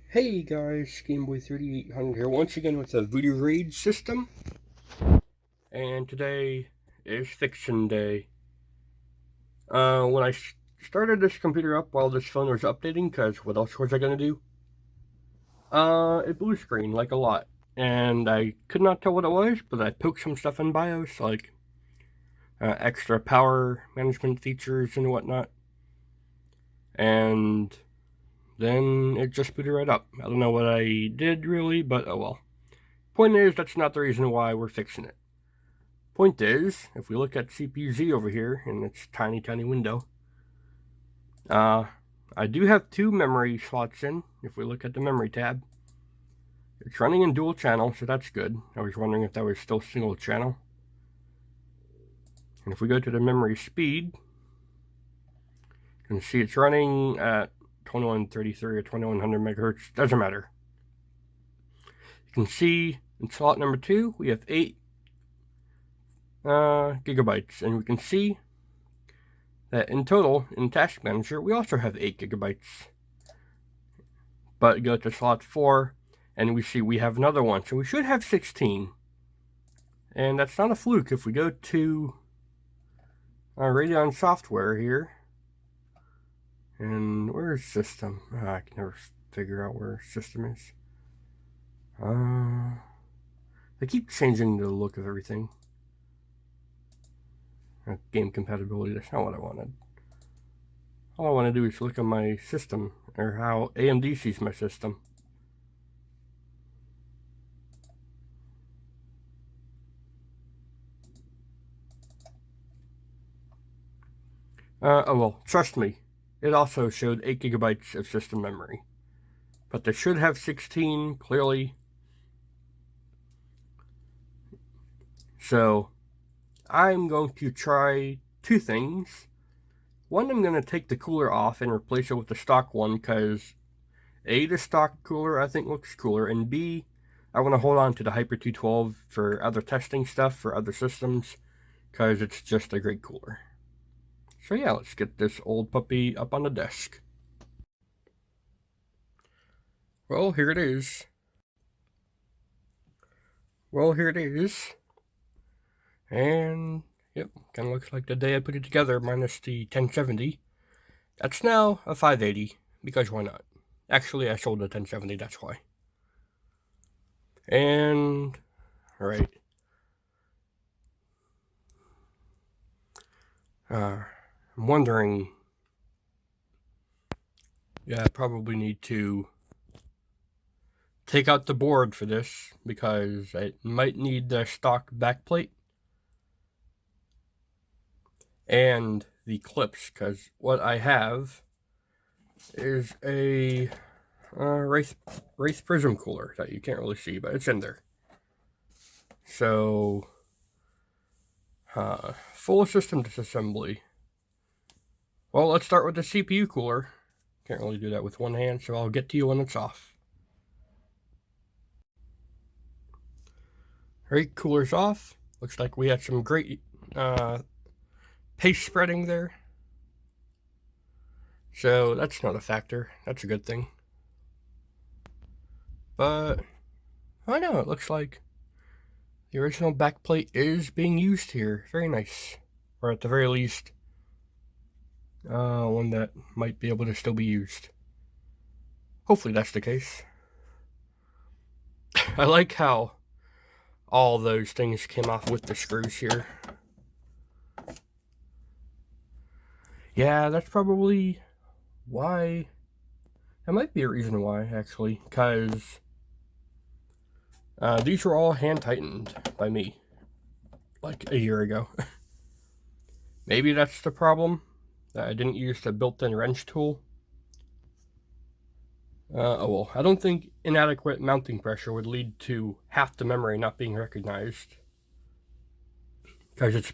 Hey guys, Gameboy 3800 here once again with the Voodoo Raid system. And today is fiction day. When I started this computer up while this phone was updating, because what else was I going to do? It blue screen like a lot. And I could not tell what it was, but I poked some stuff in BIOS, like extra power management features and whatnot. And then it just booted right up. I don't know what I did really, but oh well. Point is, that's not the reason why we're fixing it. Point is, if we look at CPU-Z over here in its tiny window, I do have two memory slots in. If we look at the memory tab, it's running in dual channel, so that's good. I was wondering if that was still single channel. And if we go to the memory speed, you can see it's running at 2133 or 2100 megahertz. Doesn't matter. You can see in slot number 2 we have 8 gigabytes, and we can see that in total in Task Manager we also have 8 gigabytes. But go to slot 4 and we see we have another one, so we should have 16. And that's not a fluke. If we go to Radeon software here, and where's system? I can never figure out where system is. They keep changing the look of everything. Game compatibility, that's not what I wanted. All I want to do is look at my system, or how AMD sees my system. Oh well, trust me, it also showed 8 gigabytes of system memory. But they should have 16, clearly. So, I'm going to try two things. One, I'm going to take the cooler off and replace it with the stock one, because A, the stock cooler I think looks cooler, and B, I want to hold on to the Hyper 212 for other testing stuff for other systems, because it's just a great cooler. So yeah, let's get this old puppy up on the desk. Well, here it is. And yep, kind of looks like the day I put it together, minus the 1070. That's now a 580, because why not? Actually, I sold the 1070, that's why. And, alright. I'm wondering, yeah, I probably need to take out the board for this, because I might need the stock backplate and the clips, because what I have is a Wraith Prism cooler that you can't really see, but it's in there. So, full system disassembly. Well, let's start with the CPU cooler. Can't really do that with one hand, so I'll get to you when it's off. Alright, cooler's off. Looks like we had some great paste spreading there. So that's not a factor. That's a good thing. But I know, it looks like the original backplate is being used here. Very nice. Or at the very least, one that might be able to still be used. Hopefully that's the case. I like how all those things came off with the screws here. Yeah, that's probably why. That might be a reason why, actually, because these were all hand tightened by me like a year ago. Maybe that's the problem, that I didn't use the built-in wrench tool. Oh well, I don't think inadequate mounting pressure would lead to half the memory not being recognized, because it's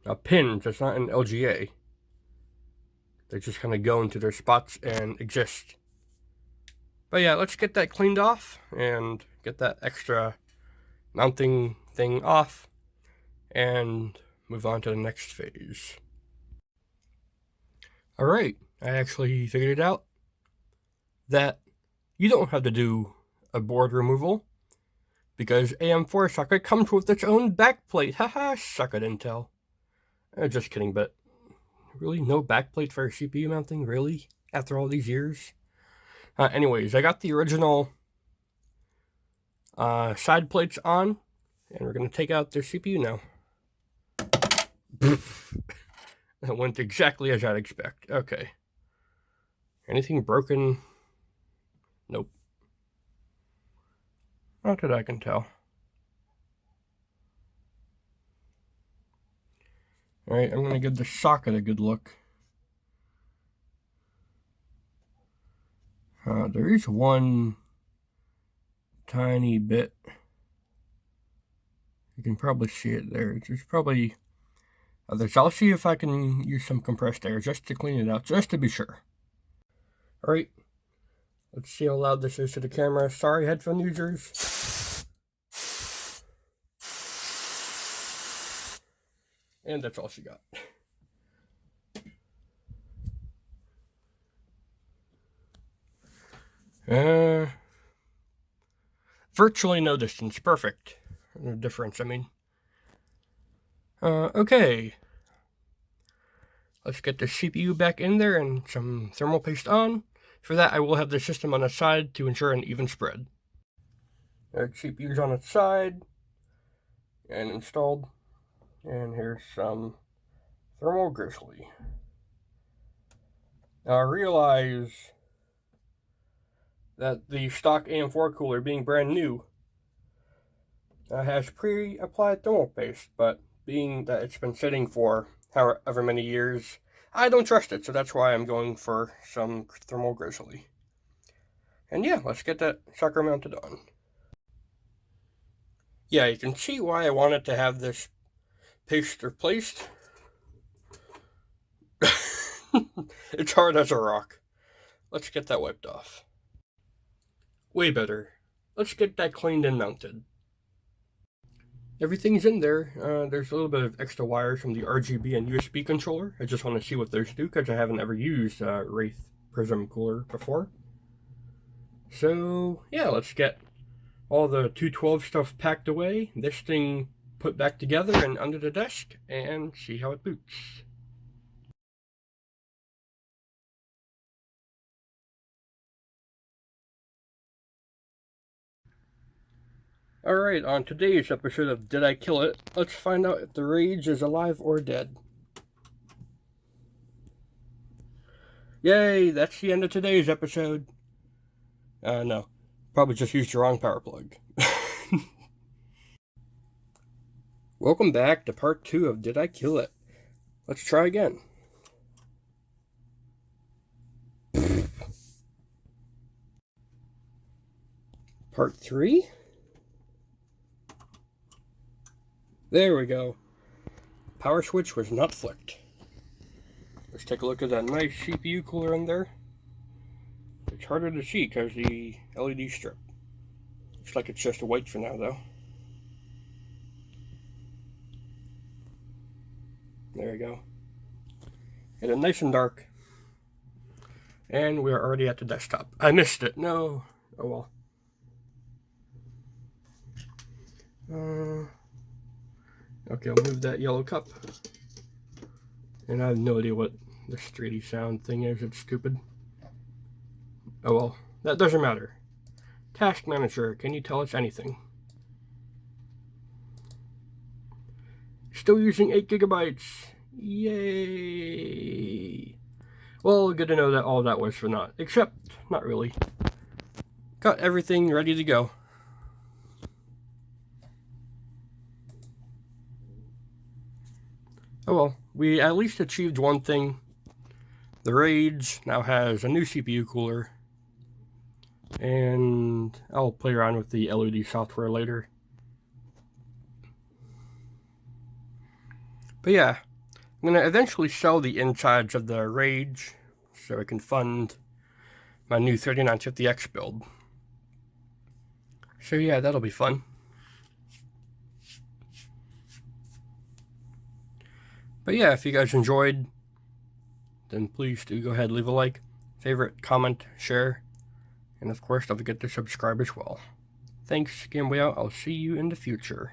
a pin, it's not an LGA. They just kind of go into their spots and exist. But yeah, let's get that cleaned off and get that extra mounting thing off and move on to the next phase. Alright, I actually figured it out. That you don't have to do a board removal because AM4 socket comes with its own backplate. Haha, suck it, Intel. Just kidding, but really, no backplate for CPU mounting? Really? After all these years? Anyways, I got the original side plates on, and we're going to take out their CPU now. That went exactly as I'd expect. Okay. Anything broken? Nope. Not that I can tell. Alright, I'm going to give the socket a good look. There is one tiny bit. You can probably see it there. There's probably others. I'll see if I can use some compressed air just to clean it out, just to be sure. Alright, let's see how loud this is to the camera. Sorry, headphone users. And that's all she got. Virtually no distance. Perfect. No difference, I mean. Okay. Let's get the CPU back in there and some thermal paste on. For that, I will have the system on its side to ensure an even spread. The CPU's on its side and installed. And here's some thermal grizzly. Now I realize that the stock AM4 cooler, being brand new, has pre-applied thermal paste, but being that it's been sitting for however many years, I don't trust it, so that's why I'm going for some thermal grizzly. And yeah, let's get that sucker mounted on. Yeah, you can see why I wanted to have this paste replaced. It's hard as a rock. Let's get that wiped off. Way better. Let's get that cleaned and mounted. Everything's in there. There's a little bit of extra wires from the RGB and USB controller. I just want to see what those do because I haven't ever used Wraith Prism cooler before. So yeah, let's get all the 212 stuff packed away, this thing put back together and under the desk, and see how it boots. Alright, on today's episode of Did I Kill It, let's find out if the rage is alive or dead. Yay, that's the end of today's episode. No, probably just used the wrong power plug. Welcome back to part 2 of Did I Kill It? Let's try again. Part 3? There we go. Power switch was not flicked. Let's take a look at that nice CPU cooler in there. It's harder to see because the LED strip. Looks like it's just white for now though. There we go. Get it nice and dark. And we're already at the desktop. I missed it. No. Oh well. Okay, I'll move that yellow cup. And I have no idea what this 3D sound thing is. It's stupid. Oh well, that doesn't matter. Task Manager, can you tell us anything? Still using 8 gigabytes. Yay! Well, good to know that all that was for naught. Except, not really. Got everything ready to go. Oh well, we at least achieved one thing. The Rage now has a new CPU cooler. And I'll play around with the LED software later. But yeah, I'm going to eventually sell the insides of the Rage so I can fund my new 3950X build. So yeah, that'll be fun. But yeah, if you guys enjoyed, then please do go ahead, leave a like, favorite, comment, share, And of course, don't forget to subscribe as well. Thanks, Game Boy Out. I'll see you in the future.